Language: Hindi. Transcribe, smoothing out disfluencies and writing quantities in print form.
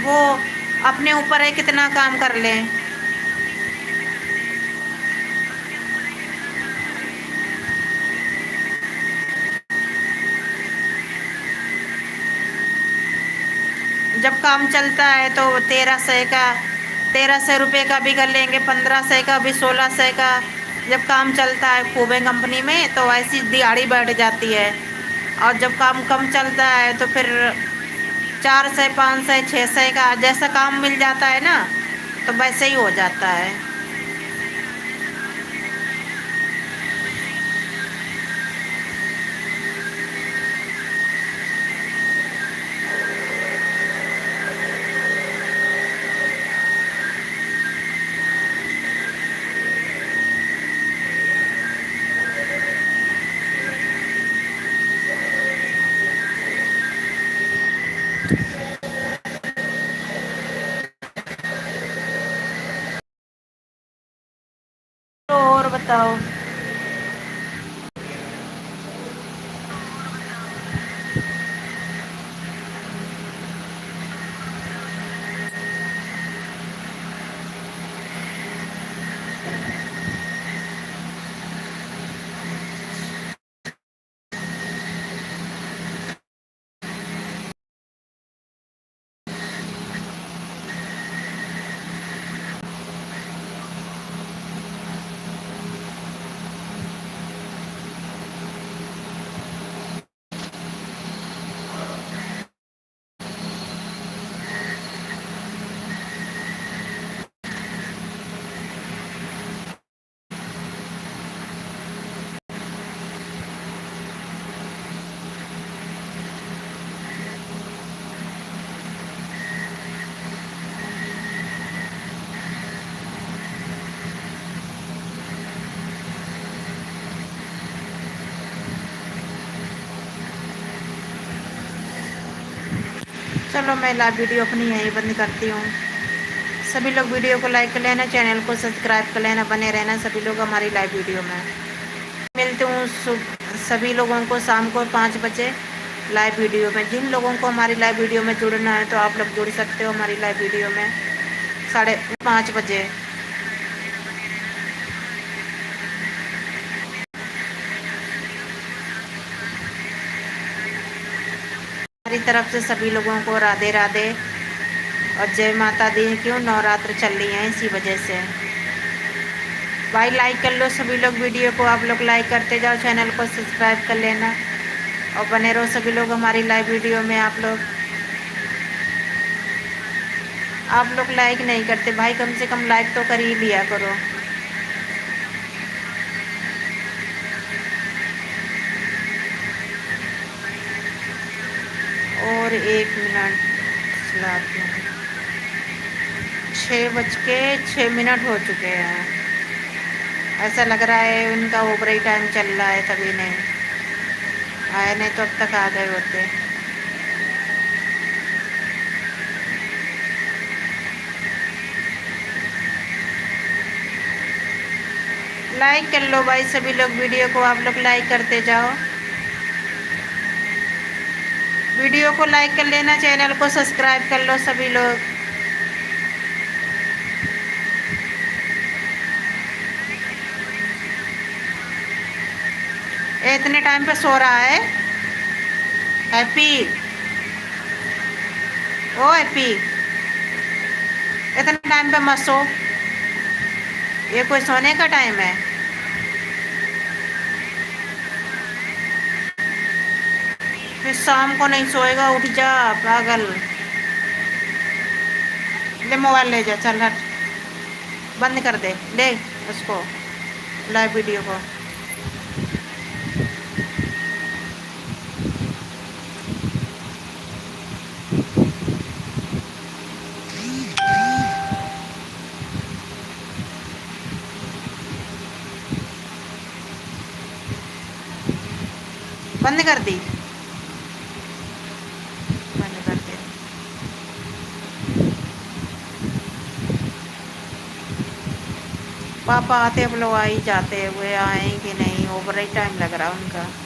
वो अपने ऊपर है कितना काम कर लें। जब काम चलता है तो 1300 रुपये का भी कर लेंगे, 1500 का भी, 1600 का। जब काम चलता है खूब है कंपनी में तो ऐसी दिहाड़ी बैठ जाती है। और जब काम कम चलता है तो फिर 400, 500, 600 का जैसा काम मिल जाता है ना, तो वैसे ही हो जाता है। तो और बताओ। चलो मैं लाइव वीडियो अपनी यहीं बंद करती हूँ। सभी लोग वीडियो को लाइक कर लेना, चैनल को सब्सक्राइब कर लेना, बने रहना सभी लोग हमारी लाइव वीडियो में। मिलते हूँ सभी लोगों को शाम को 5 बजे लाइव वीडियो में। जिन लोगों को हमारी लाइव वीडियो में जुड़ना है तो आप लोग जुड़ सकते हो हमारी लाइव वीडियो में 5:30 बजे। हमारी तरफ से सभी लोगों को राधे राधे और जय माता दी। क्यों नवरात्र चल रही हैं इसी वजह से। भाई लाइक कर लो सभी लोग वीडियो को, आप लोग लाइक करते जाओ, चैनल को सब्सक्राइब कर लेना और बने रहो सभी लोग हमारी लाइव वीडियो में। आप लोग लाइक नहीं करते भाई, कम से कम लाइक तो कर ही लिया करो। और 1 मिनट चलाती हूँ। 6:06 हो चुके हैं। ऐसा लग रहा है उनका ओवर ही टाइम चल रहा है तभी नहीं आए, नहीं तो अब तक आ गए होते। लाइक कर लो भाई सभी लोग वीडियो को, आप लोग लाइक करते जाओ। वीडियो को लाइक कर लेना, चैनल को सब्सक्राइब कर लो सभी लोग। इतने टाइम पे सो रहा है हैप्पी। ओ हैप्पी, इतने टाइम पे मत सो, ये कोई सोने का टाइम है। फिर शाम को नहीं सोएगा, उठ जा पागल। ले मोबाइल ले जा, चल हट, बंद कर दे, ले उसको लाइव वीडियो को। बंद कर दी, बंद कर दे। पापा आते अब लोग आ ही जाते हैं, वो आए कि नहीं, ओवर ही टाइम लग रहा उनका।